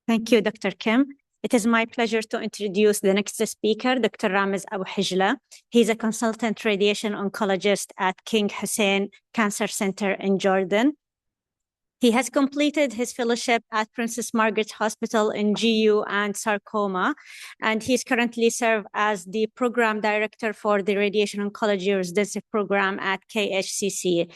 Thank you, Dr. Kim. It is my pleasure to introduce the next speaker, Dr. Ramiz Abu Hijlih. He's a consultant radiation oncologist at King Hussein Cancer Center in Jordan. He has completed his fellowship at Princess Margaret Hospital in GU and sarcoma, and he's currently served as the program director for the radiation oncology residency program at KHCC.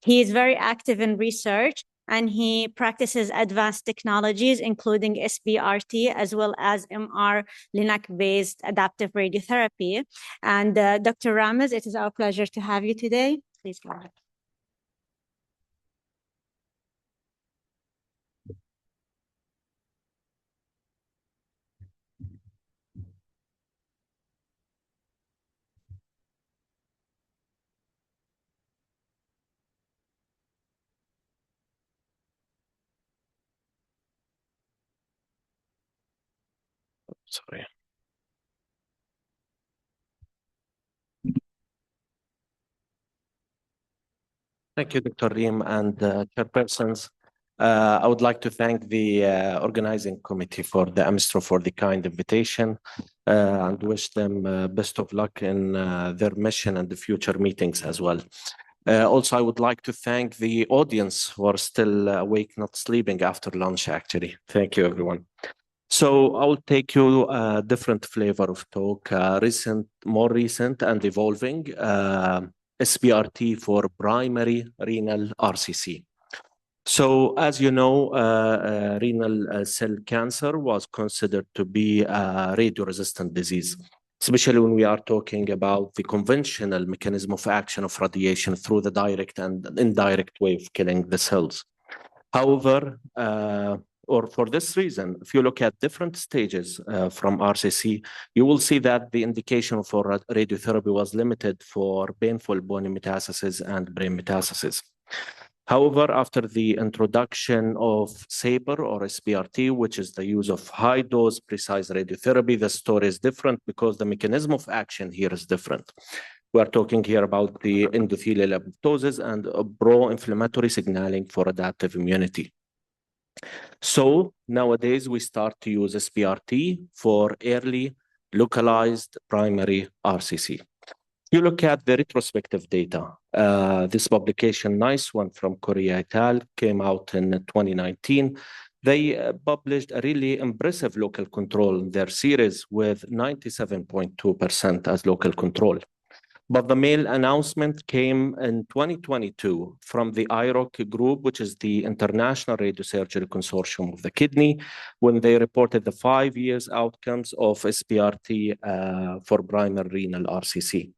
He is very active in research, and he practices advanced technologies, including SBRT, as well as MR-Linac-based adaptive radiotherapy. And Dr. Ramiz, it is our pleasure to have you today. Please go ahead. Sorry. Thank you, Dr. Reem and chairpersons. I would like to thank the organizing committee for the AMSTRO for the kind invitation and wish them best of luck in their mission and the future meetings as well. Also, I would like to thank the audience who are still awake, not sleeping after lunch, actually. Thank you, everyone. So I'll take you a different flavor of talk, more recent and evolving SBRT for primary renal RCC. So as you know, renal cell cancer was considered to be a radio-resistant disease, especially when we are talking about the conventional mechanism of action of radiation through the direct and indirect way of killing the cells. However, or for this reason, if you look at different stages from RCC, you will see that the indication for radiotherapy was limited for painful bone metastasis and brain metastasis. However, after the introduction of SABR or SBRT, which is the use of high-dose precise radiotherapy, the story is different because the mechanism of action here is different. We are talking here about the endothelial apoptosis and pro-inflammatory signaling for adaptive immunity. So nowadays we start to use SBRT for early localized primary RCC. You look at the retrospective data. This publication, nice one from Korea et al., came out in 2019. They published a really impressive local control in their series with 97.2% as local control. But the main announcement came in 2022 from the IROC group, which is the International Radiosurgery Consortium of the Kidney, when they reported the 5 years outcomes of SBRT for primary renal RCC.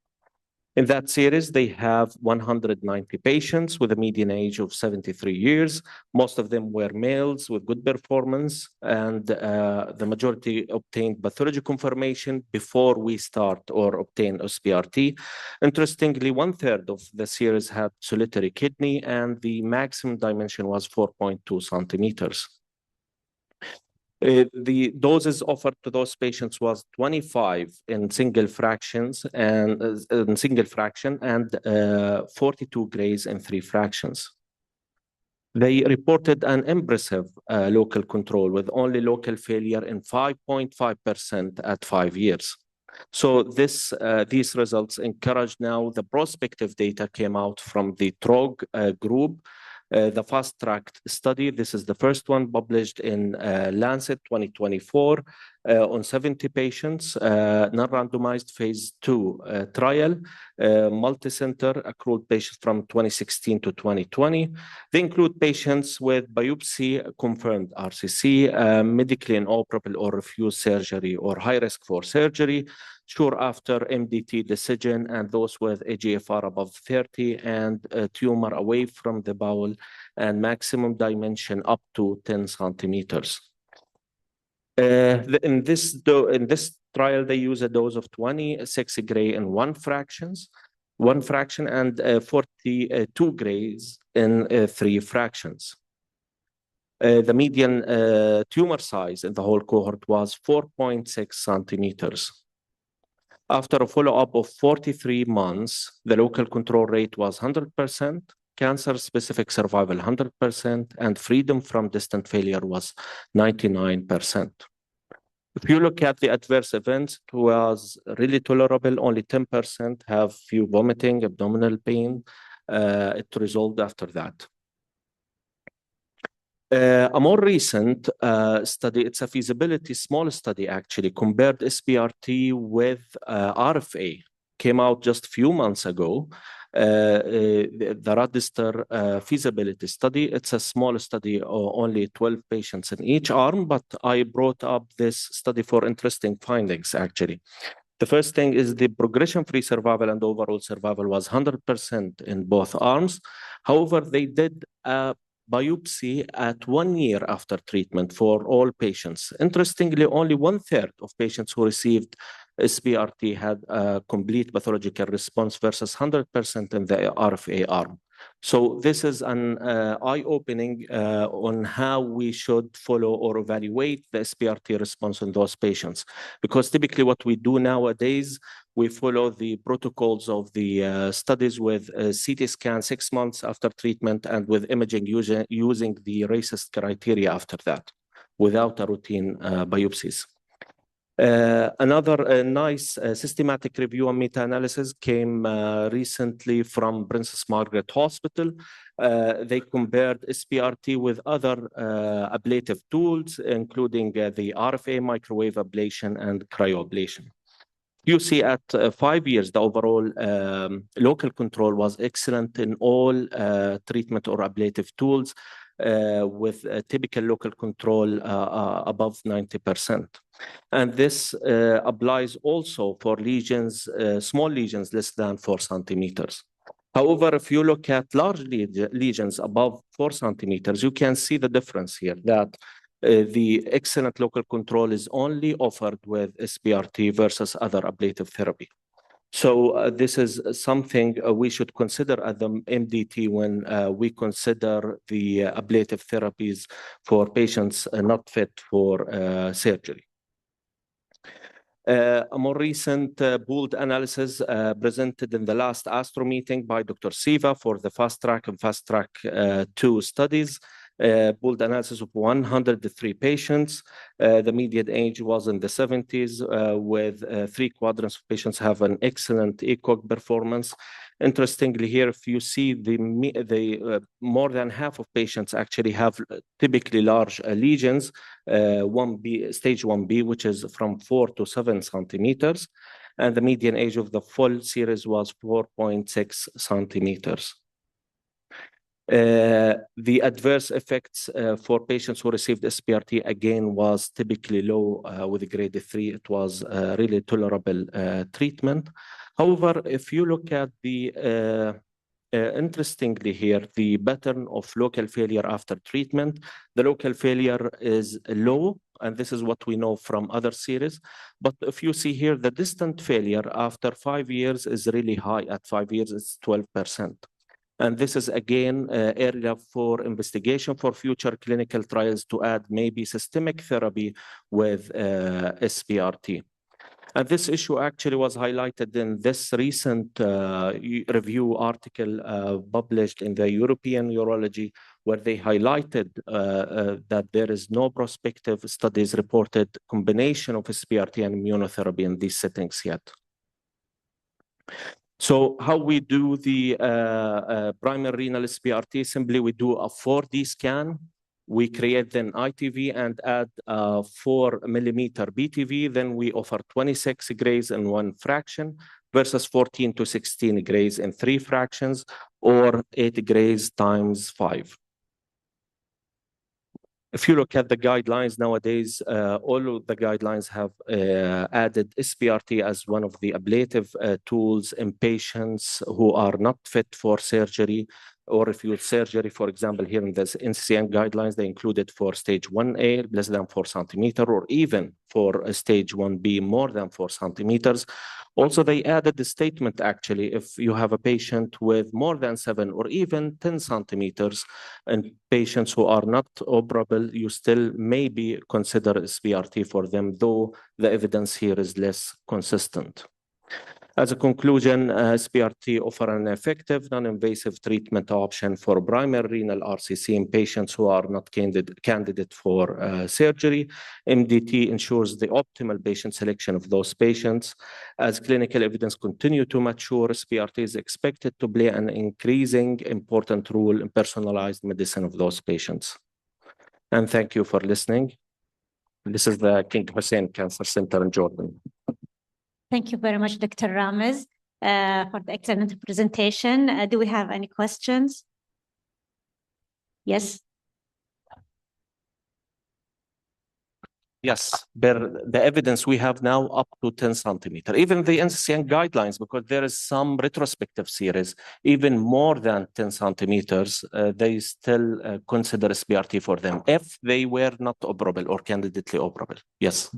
In that series, they have 190 patients with a median age of 73 years. Most of them were males with good performance, and the majority obtained pathology confirmation before we start or obtain SBRT. Interestingly, 1/3 of the series had solitary kidney, and the maximum dimension was 4.2 centimeters. The doses offered to those patients was 25 in single fractions and 42 grays in 3 fractions. They reported an impressive local control with only local failure in 5.5% at 5 years. So these results encourage now the prospective data came out from the TROG group. The fast-tracked study, this is the first one published in Lancet 2024 on 70 patients, non-randomized phase 2 trial, multi-center accrued patients from 2016 to 2020. They include patients with biopsy-confirmed RCC, medically inoperable or refused surgery or high risk for surgery, sure after MDT decision, and those with eGFR above 30 and a tumor away from the bowel and maximum dimension up to 10 centimeters. In this trial, they use a dose of 26 gray in 1 fraction and 42 grays in 3 fractions. The median tumor size in the whole cohort was 4.6 centimeters. After a follow-up of 43 months, the local control rate was 100%, cancer-specific survival 100%, and freedom from distant failure was 99%. If you look at the adverse events, it was really tolerable. Only 10% have few vomiting, abdominal pain. It resolved after that. A more recent study, it's a feasibility, small study actually, compared SBRT with RFA, came out just a few months ago. The Register feasibility study, it's a small study, only 12 patients in each arm, but I brought up this study for interesting findings actually. The first thing is the progression-free survival and overall survival was 100% in both arms. However, they did a biopsy at 1 year after treatment for all patients. Interestingly, only 1/3 of patients who received SBRT had a complete pathological response versus 100% in the RFA arm. So this is an eye-opening on how we should follow or evaluate the SBRT response in those patients. Because typically what we do nowadays, we follow the protocols of the studies with CT scan 6 months after treatment and with imaging using the racist criteria after that, without a routine biopsies. Another nice systematic review and meta-analysis came recently from Princess Margaret Hospital. They compared SBRT with other ablative tools, including the RFA, microwave ablation, and cryoablation. You see at 5 years, the overall local control was excellent in all treatment or ablative tools, with a typical local control above 90%. And this applies also for lesions, small lesions less than 4 centimeters. However, if you look at large lesions above 4 centimeters, you can see the difference here, that the excellent local control is only offered with SBRT versus other ablative therapy. So this is something we should consider at the MDT when we consider the ablative therapies for patients not fit for surgery. A more recent pooled analysis presented in the last ASTRO meeting by Dr. Siva for the Fast Track and Fast Track 2 studies. Pooled analysis of 103 patients. The median age was in the 70s, with 3 quadrants of patients have an excellent ECOG performance. Interestingly here, if you see the more than half of patients actually have typically large lesions, 1B, stage 1B, which is from 4 to 7 centimeters. And the median age of the full series was 4.6 centimeters. The adverse effects for patients who received SBRT again was typically low with grade 3. It was really tolerable treatment. However, if you look at the interestingly here, the pattern of local failure after treatment, the local failure is low, and this is what we know from other series. But if you see here, the distant failure after 5 years is really high. At 5 years, it's 12%. And this is again area for investigation for future clinical trials to add maybe systemic therapy with SBRT. And this issue actually was highlighted in this recent review article published in the European Urology, where they highlighted that there is no prospective studies reported combination of SBRT and immunotherapy in these settings yet. So how we do the primary renal SBRT? Simply we do a 4D scan. We create then ITV and add 4 millimeter BTV. Then we offer 26 grays in 1 fraction versus 14 to 16 grays in 3 fractions, or 8 grays times 5. If you look at the guidelines nowadays, all of the guidelines have added SBRT as one of the ablative tools in patients who are not fit for surgery, or refuse surgery. For example, here in the NCCN guidelines, they included for stage 1A, less than 4 centimeters, or even for stage 1B, more than 4 centimeters. Also, they added the statement, actually, if you have a patient with more than 7 or even 10 centimeters and patients who are not operable, you still maybe consider SBRT for them, though the evidence here is less consistent. As a conclusion, SBRT offer an effective, non-invasive treatment option for primary renal RCC in patients who are not candidate for surgery. MDT ensures the optimal patient selection of those patients. As clinical evidence continue to mature, SBRT is expected to play an increasing important role in personalized medicine of those patients. And thank you for listening. This is the King Hussein Cancer Center in Jordan. Thank you very much, Dr. Ramiz, for the excellent presentation. Do we have any questions? Yes. Yes, the evidence we have now up to 10 centimeter, even the NCCN guidelines, because there is some retrospective series, even more than 10 centimeters, they still consider SBRT for them if they were not operable or candidately operable. Yes.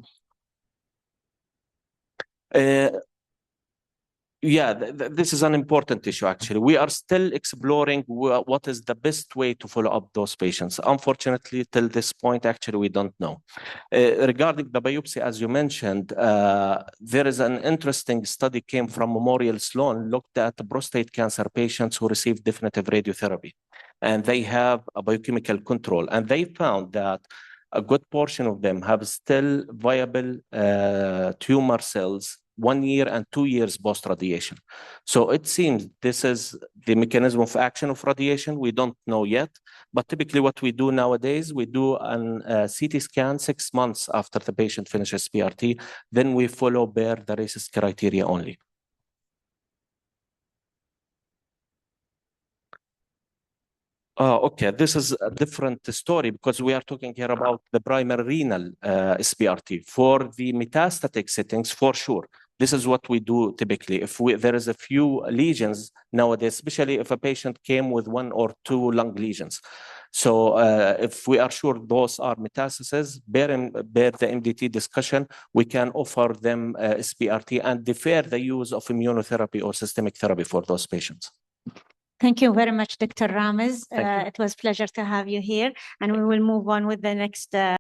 Yeah, this is an important issue, actually. We are still exploring what is the best way to follow up those patients. Unfortunately, till this point, actually, we don't know. Regarding the biopsy, as you mentioned, there is an interesting study came from Memorial Sloan, looked at prostate cancer patients who received definitive radiotherapy. And they have a biochemical control. And they found that a good portion of them have still viable tumor cells 1 year and 2 years post-radiation. So it seems this is the mechanism of action of radiation. We don't know yet, but typically what we do nowadays, we do an CT scan 6 months after the patient finishes SBRT, then we follow the RECIST criteria only. Okay, this is a different story because we are talking here about the primary renal SBRT. For the metastatic settings, for sure, this is what we do typically. If there is a few lesions nowadays, especially if a patient came with 1 or 2 lung lesions. So if we are sure those are metastases, bear the MDT discussion, we can offer them SBRT and defer the use of immunotherapy or systemic therapy for those patients. Thank you very much, Dr. Ramiz. It was a pleasure to have you here, and we will move on with the next